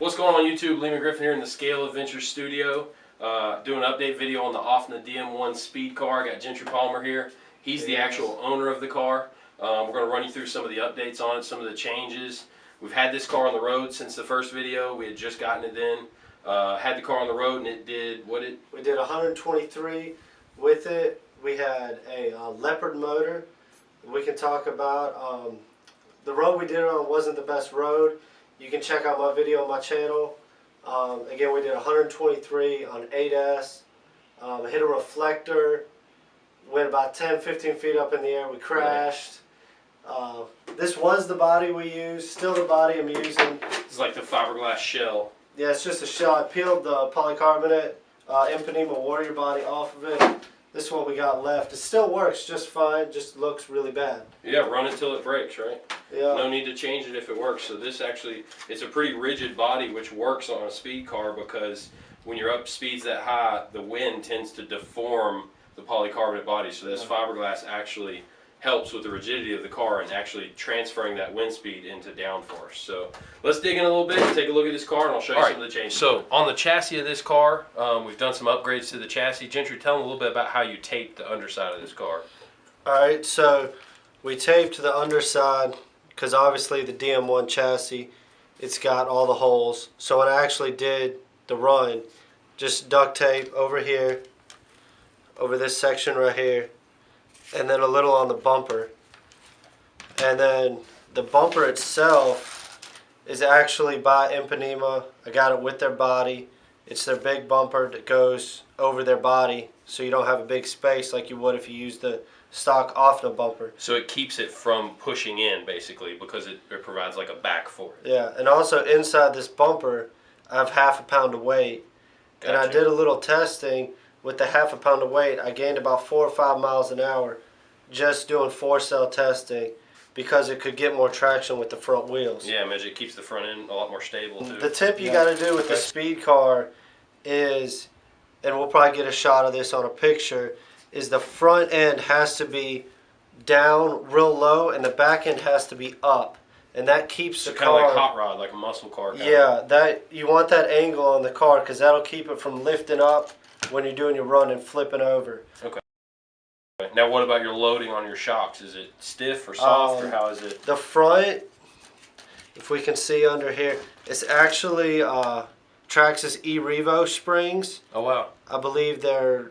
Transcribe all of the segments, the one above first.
What's going on YouTube? Lehman Griffin here in the Scale Adventure Studio. Doing an update video on the OFNA DM1 speed car. I got Gentry Palmer here. He's the actual owner of the car. We're going to run you through some of the updates on it, some of the changes. We've had this car on the road since the first video. We had just gotten it in. Had the car on the road and it did, We did 123 with it. We had a Leopard motor we can talk about. The road we did it on wasn't the best road. You can check out my video on my channel. Again, we did 123 on 8S. Hit a reflector, went about 10-15 feet up in the air. We crashed. This was the body we used, still the body I'm using. It's like the fiberglass shell. Yeah, it's just a shell. I peeled the polycarbonate Impanema Warrior body off of it. This is what we got left. It still works just fine, just looks really bad. Yeah, run it till it breaks, right? Yeah. No need to change it if it works. So this actually, it's a pretty rigid body which works on a speed car because when you're up speeds that high, the wind tends to deform the polycarbonate body. So this fiberglass actually helps with the rigidity of the car and actually transferring that wind speed into downforce. So let's dig in a little bit and take a look at this car and I'll show you some of the changes. So on the chassis of this car, we've done some upgrades to the chassis. Gentry, tell them a little bit about how you taped the underside of this car. Alright, so we taped the underside because obviously the DM1 chassis, it's got all the holes. So when I actually did the run, just duct tape over here, over this section right here, and then a little on the bumper. And then the bumper itself is actually by Impanema. I got it with their body. It's their big bumper that goes over their body, so you don't have a big space like you would if you use the stock OFNA bumper. So it keeps it from pushing in, basically, because it provides like a back for it. Yeah, and also inside this bumper, I have half a pound of weight. Gotcha. And I did a little testing. With the half a pound of weight, I gained about 4 or 5 miles an hour just doing 4-cell testing because it could get more traction with the front wheels. Yeah, I imagine it keeps the front end a lot more stable too. The tip you got to do with the speed car is, and we'll probably get a shot of this on a picture, is the front end has to be down real low and the back end has to be up. And that keeps the car... kind of like hot rod, like a muscle car. Yeah, you want that angle on the car because that'll keep it from lifting up when you're doing your run and flipping over. Okay. Now what about your loading on your shocks? Is it stiff or soft or how is it? The front, if we can see under here, it's actually Traxxas E-Revo springs. Oh wow. I believe they're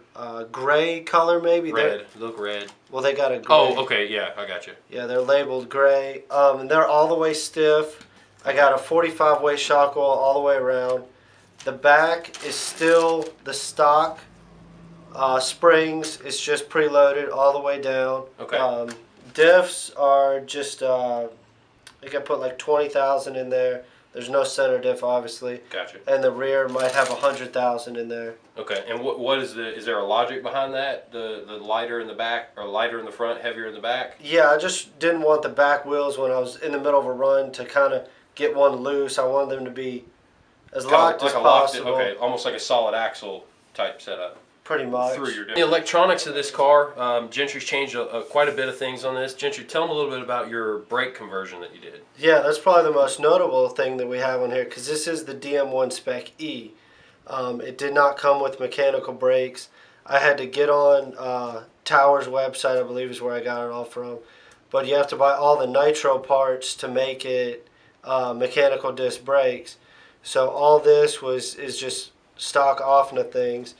gray color maybe. Red, look red. Well, they got a gray. Oh, okay, yeah, I got you. Yeah, they're labeled gray. And they're all the way stiff. I got a 45 weight shock oil all the way around. The back is still the stock springs. It's just preloaded all the way down. Okay. Diffs are just, I think I put like 20,000 in there. There's no center diff, obviously. Gotcha. And the rear might have 100,000 in there. Okay. And what is is there a logic behind that? The lighter in the back, or lighter in the front, heavier in the back? Yeah, I just didn't want the back wheels when I was in the middle of a run to kind of get one loose. I wanted them to be as locked as possible. Okay, almost like a solid axle type setup. Pretty much. The electronics of this car, Gentry's changed quite a bit of things on this. Gentry, tell them a little bit about your brake conversion that you did. Yeah, that's probably the most notable thing that we have on here because this is the DM1 Spec E. It did not come with mechanical brakes. I had to get on Tower's website, I believe is where I got it all from. But you have to buy all the nitro parts to make it mechanical disc brakes. So all this is just stock OFNA things.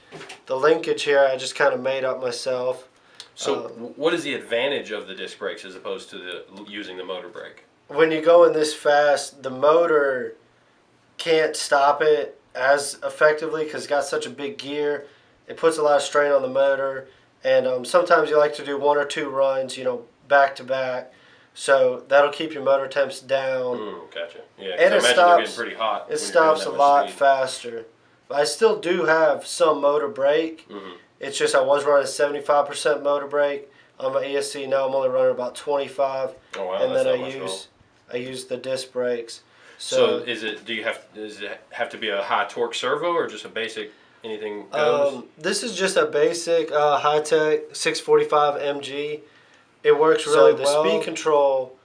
The linkage here I just kind of made up myself. So what is the advantage of the disc brakes as opposed to using the motor brake? When you're going this fast, the motor can't stop it as effectively because it's got such a big gear. It puts a lot of strain on the motor, and sometimes you like to do 1 or 2 runs, back to back. So that'll keep your motor temps down. Gotcha. Yeah, and I imagine they're getting pretty hot. It stops a lot faster. But I still do have some motor brake. It's just I was running 75% motor brake on my ESC. Now I'm only running about 25. Oh wow, and that's then I use the disc brakes. So does it have to be a high torque servo or just a basic anything goes? This is just a basic high-tech 645 MG. It works really well. So the speed control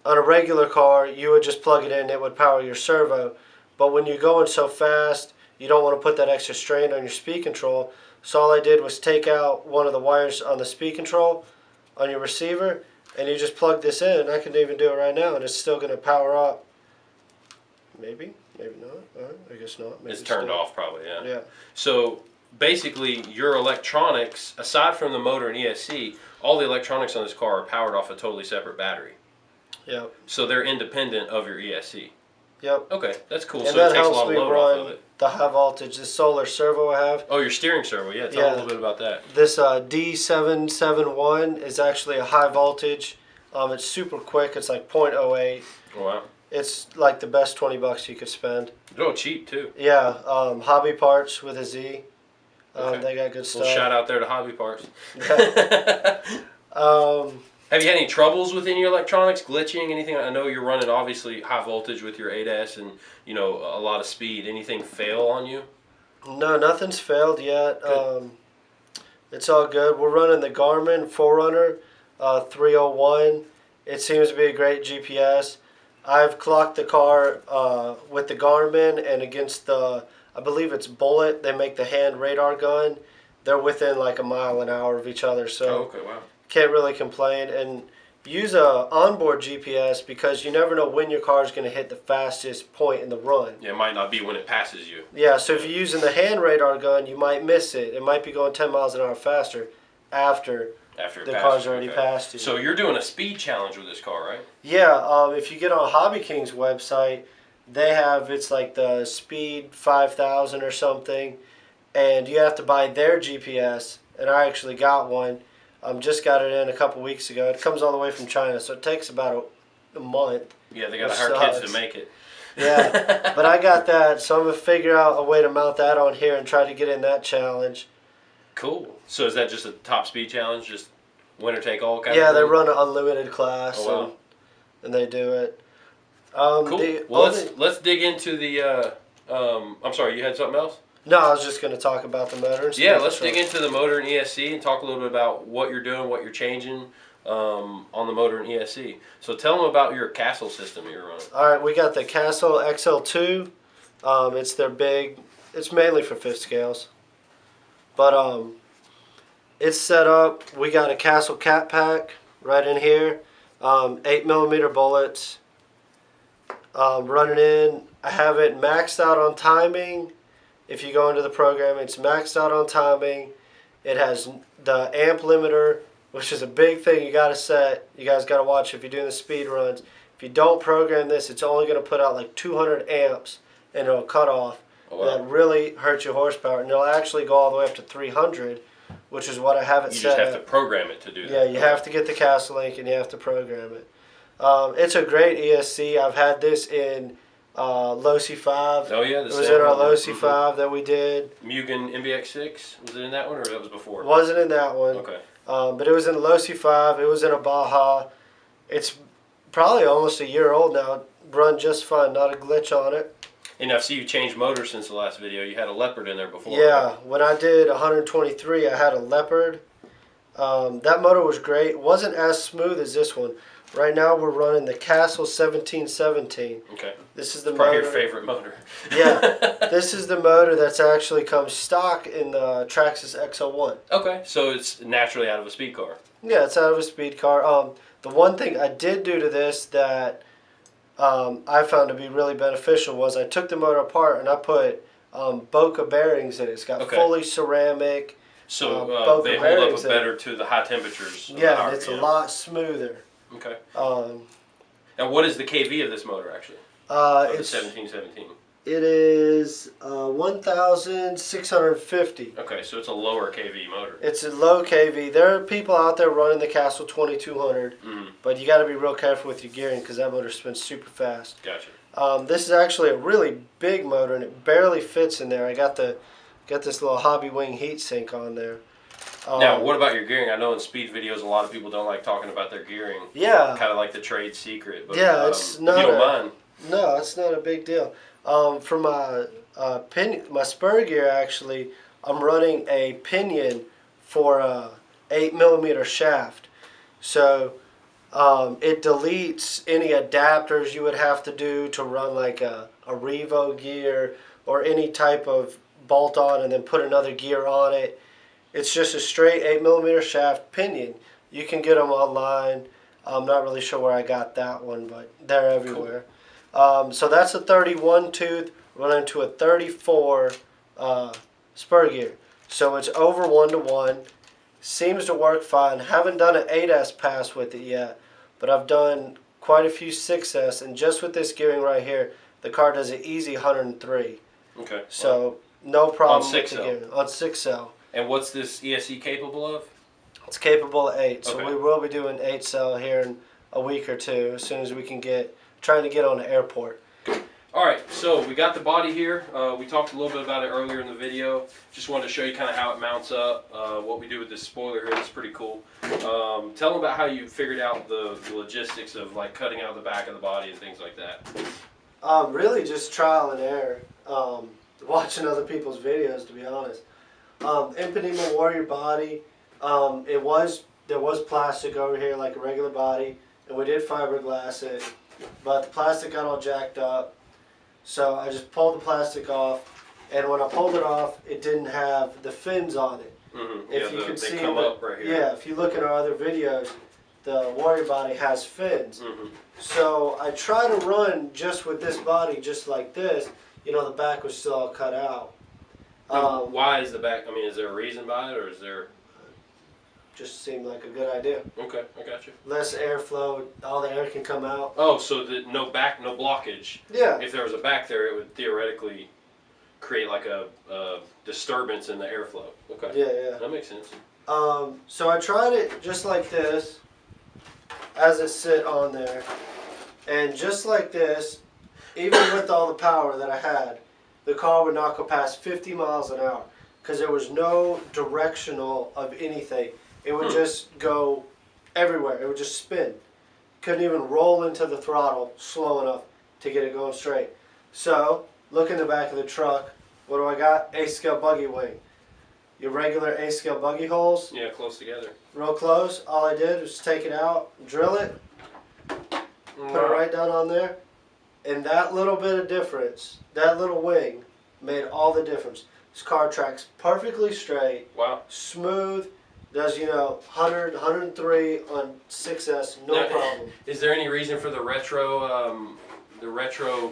on a regular car, you would just plug it in, it would power your servo. but when you're going so fast, you don't want to put that extra strain on your speed control. So all I did was take out one of the wires on the speed control on your receiver, and you just plug this in. I can even do it right now, and it's still going to power up. Maybe not. I guess not. Maybe it's turned off probably, yeah. Yeah. So basically your electronics, aside from the motor and ESC, all the electronics on this car are powered off a totally separate battery. Yep. So they're independent of your ESC. Yep. Okay, that's cool. And So that it takes a helps lot of me load off of run it. the high voltage, this solar servo I have. Oh, your steering servo, yeah. Tell me a little bit about that. This D771 is actually a high voltage. It's super quick. It's like 0.08. Oh, wow. It's like the best $20 you could spend. Oh, cheap too. Yeah, Hobby Parts with a Z. Okay. They got good stuff. Well, shout out there to Hobby Parts. Yeah. Have you had any troubles with any electronics, glitching, anything? I know you're running obviously high voltage with your 8S and a lot of speed. Anything fail on you? No, nothing's failed yet. It's all good. We're running the Garmin Forerunner 301. It seems to be a great GPS. I've clocked the car with the Garmin and against the, I believe it's Bullet. They make the hand radar gun. They're within like a mile an hour of each other, so okay, wow. Can't really complain. And use a onboard GPS because you never know when your car is going to hit the fastest point in the run. Yeah, it might not be when it passes you. Yeah, so if you're using the hand radar gun, you might miss it. It might be going 10 miles an hour faster after the car's already passed you. So you're doing a speed challenge with this car, right? Yeah, if you get on Hobby King's website, they have, it's like the Speed 5000 or something, and you have to buy their GPS, and I actually got one. Just got it in a couple weeks ago. It comes all the way from China, so it takes about a month. Yeah, they got to hire kids to make it. Yeah, but I got that, so I'm going to figure out a way to mount that on here and try to get in that challenge. Cool. So is that just a top speed challenge, just winner take all kind of Yeah, thing? they run an unlimited class, oh, wow. and they do it. Cool. Well, let's dig into the. I'm sorry, you had something else? No, I was just going to talk about the motor and stuff. Yeah, let's dig into the motor and ESC and talk a little bit about what you're doing, what you're changing on the motor and ESC. So tell them about your Castle system you're running. All right, we got the Castle XL2. It's their big. It's mainly for fifth scales, but it's set up. We got a Castle cat pack right in here. 8mm bullets. Running in. I have it maxed out on timing. If you go into the program, it's maxed out on timing. It has the amp limiter, which is a big thing you got to set. You guys got to watch if you're doing the speed runs. If you don't program this, it's only going to put out like 200 amps and it'll cut off. Oh, wow. That really hurts your horsepower. And it'll actually go all the way up to 300, which is what I have it set You just have at. to program it to do that. Yeah, you have to get the Castle link and you have to program it. It's a great ESC. I've had this in Losi 5. Oh yeah, it was in our Losi 5 that we did. Mugen MBX6, was it in that one or that was before? Wasn't in that one. Okay. But it was in Losi 5. It was in a Baja. It's probably almost a year old now. Run just fine. Not a glitch on it. And I see you changed motors since the last video. You had a Leopard in there before. Yeah, right? when I did 123, I had a Leopard. That motor was great. It wasn't as smooth as this one. Right now we're running the Castle 1717. Okay. This is the probably motor. your favorite motor. Yeah, this is the motor that's actually comes stock in the Traxxas XL1. Okay, so it's naturally out of a speed car. Yeah, it's out of a speed car. The one thing I did do to this that I found to be really beneficial was I took the motor apart and I put Boca bearings in it. It's got fully ceramic. So Boca they hold bearings up better to the high temperatures. Yeah, and it's a lot smoother. Okay. And what is the KV of this motor actually? It's 1717. It is 1,650. Okay, so it's a lower KV motor. It's a low KV. There are people out there running the Castle 2200, but you got to be real careful with your gearing because that motor spins super fast. Gotcha. This is actually a really big motor and it barely fits in there. I got this little Hobby Wing heat sink on there. Now, what about your gearing? I know in speed videos, a lot of people don't like talking about their gearing. Yeah. Kind of like the trade secret. But, yeah, it's not. If you don't mind. No, it's not a big deal. For my my spur gear, actually, I'm running a pinion for a 8mm shaft. So It deletes any adapters you would have to do to run like a Revo gear or any type of bolt on and then put another gear on it. It's just a straight 8mm shaft pinion. You can get them online. I'm not really sure where I got that one, but they're everywhere. Cool. So that's a 31 tooth running to a 34 spur gear. So it's over 1-to-1. Seems to work fine. Haven't done an 8S pass with it yet, but I've done quite a few 6S, and just with this gearing right here, the car does an easy 103. Okay. So no problem on with the gearing. On 6L. And what's this ESC capable of? It's capable of 8, so okay. we will be doing 8-cell here in a week or two, as soon as we can trying to get on the airport. Alright, so we got the body here. We talked a little bit about it earlier in the video. Just wanted to show you kind of how it mounts up, what we do with this spoiler here. It's pretty cool. Tell them about how you figured out the logistics of like cutting out the back of the body and things like that. Really just trial and error. Watching other people's videos, to be honest. Emphysema Warrior body. There was plastic over here like a regular body, and we did fiberglass it, but the plastic got all jacked up. So I just pulled the plastic off, and when I pulled it off, it didn't have the fins on it. Mm-hmm. If you can see, they come up right here. Yeah, if you look at our other videos, the Warrior body has fins. Mm-hmm. So I tried to run just with this body, just like this. You know, the back was still all cut out. Why is the back? I mean, is there a reason by it, or is there? Just seemed like a good idea. Okay, I got you. Less airflow, all the air can come out. Oh, so no back, no blockage. Yeah. If there was a back there, it would theoretically create like a disturbance in the airflow. Okay. Yeah, yeah. That makes sense. So I tried it just like this, as it sit on there, and just like this, even with all the power that I had, the car would not go past 50 miles an hour because there was no directional of anything. It would just go everywhere. It would just spin. Couldn't even roll into the throttle slow enough to get it going straight. So, look in the back of the truck. What do I got? A-scale buggy wing. Your regular A-scale buggy holes. Yeah, close together. Real close. All I did was take it out, drill it, put it right down on there. And that little bit of difference, that little wing, made all the difference. This car tracks perfectly straight. Wow. Smooth. Does, 100, 103 on 6S, no problem. Is there any reason for the retro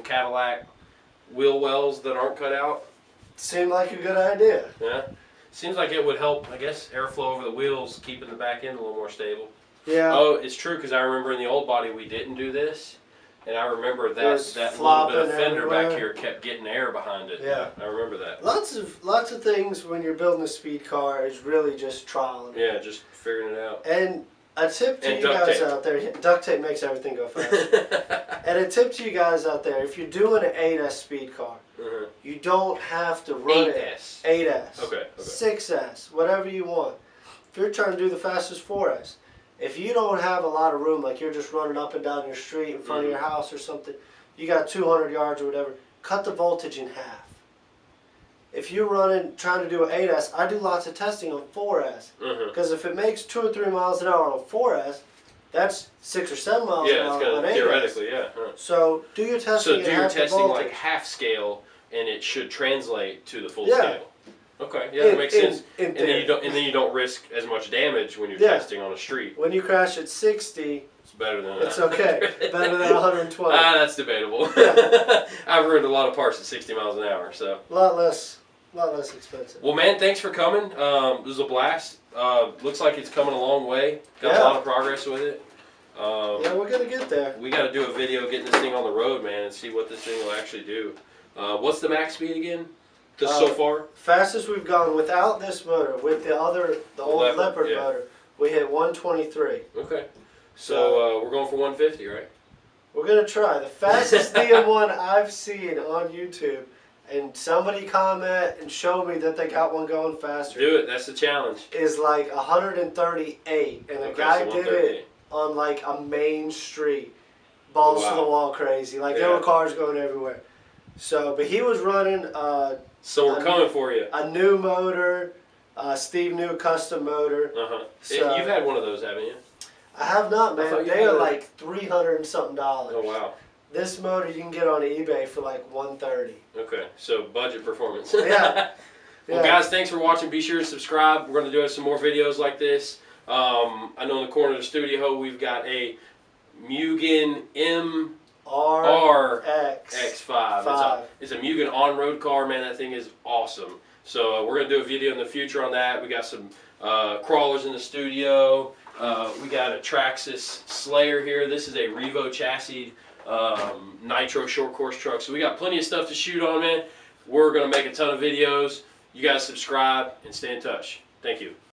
Cadillac wheel wells that aren't cut out? Seemed like a good idea. Yeah. Seems like it would help, I guess, airflow over the wheels, keeping the back end a little more stable. Yeah. Oh, it's true, because I remember in the old body we didn't do this. And I remember that little bit of fender back here kept getting air behind it. Yeah. I remember that. Lots of things when you're building a speed car is really just trial and error. Yeah, just figuring it out. And a tip to you guys out there, duct tape makes everything go fast. And a tip to you guys out there, if you're doing an 8S speed car, you don't have to run 8S. 8S. Okay. 6S, whatever you want. If you're trying to do the fastest 4S, if you don't have a lot of room, like you're just running up and down your street in front of your house or something, you got 200 yards or whatever, cut the voltage in half. If you're trying to do an 8S, I do lots of testing on 4S. Because if it makes 2 or 3 miles an hour on 4S, that's 6 or 7 miles an hour on 8S. Yeah, it's theoretically, yeah. So do your testing. So do your testing like half scale, and it should translate to the full scale. Okay, yeah, that makes sense. And then you don't risk as much damage when you're testing on a street. When you crash at 60, it's better than it's okay. Better than 120. That's debatable. I've ruined a lot of parts at 60 miles an hour, so a lot less expensive. Well, man, thanks for coming. This was a blast. Looks like it's coming a long way. Got a lot of progress with it. Yeah, we're gonna get there. We got to do a video getting this thing on the road, man, and see what this thing will actually do. What's the max speed again? Just so far? Fastest we've gone without this motor, with the old Leopard motor, we hit 123. Okay. So we're going for 150, right? We're going to try. The fastest DM1 I've seen on YouTube, and somebody comment and show me that they got one going faster. Do it. That's the challenge. Is like 138, and a guy did it on like a main street. Balls to the wall crazy. Like there were cars going everywhere. So, but he was running so we're coming for you. A new motor, Steve New custom motor. So, you've had one of those, haven't you? I have not, I thought man. you They had are a- like $300 and something. Oh wow. This motor you can get on eBay for like $130. Okay, so budget performance. Yeah. Well, guys, thanks for watching. Be sure to subscribe. We're going to do some more videos like this. I know in the corner of the studio we've got a Mugen MRX5. It's a Mugen on-road car, man. That thing is awesome. So we're going to do a video in the future on that. We got some crawlers in the studio. We got a Traxxas Slayer here. This is a Revo chassis nitro short course truck. So we got plenty of stuff to shoot on, man. We're going to make a ton of videos. You guys subscribe and stay in touch. Thank you.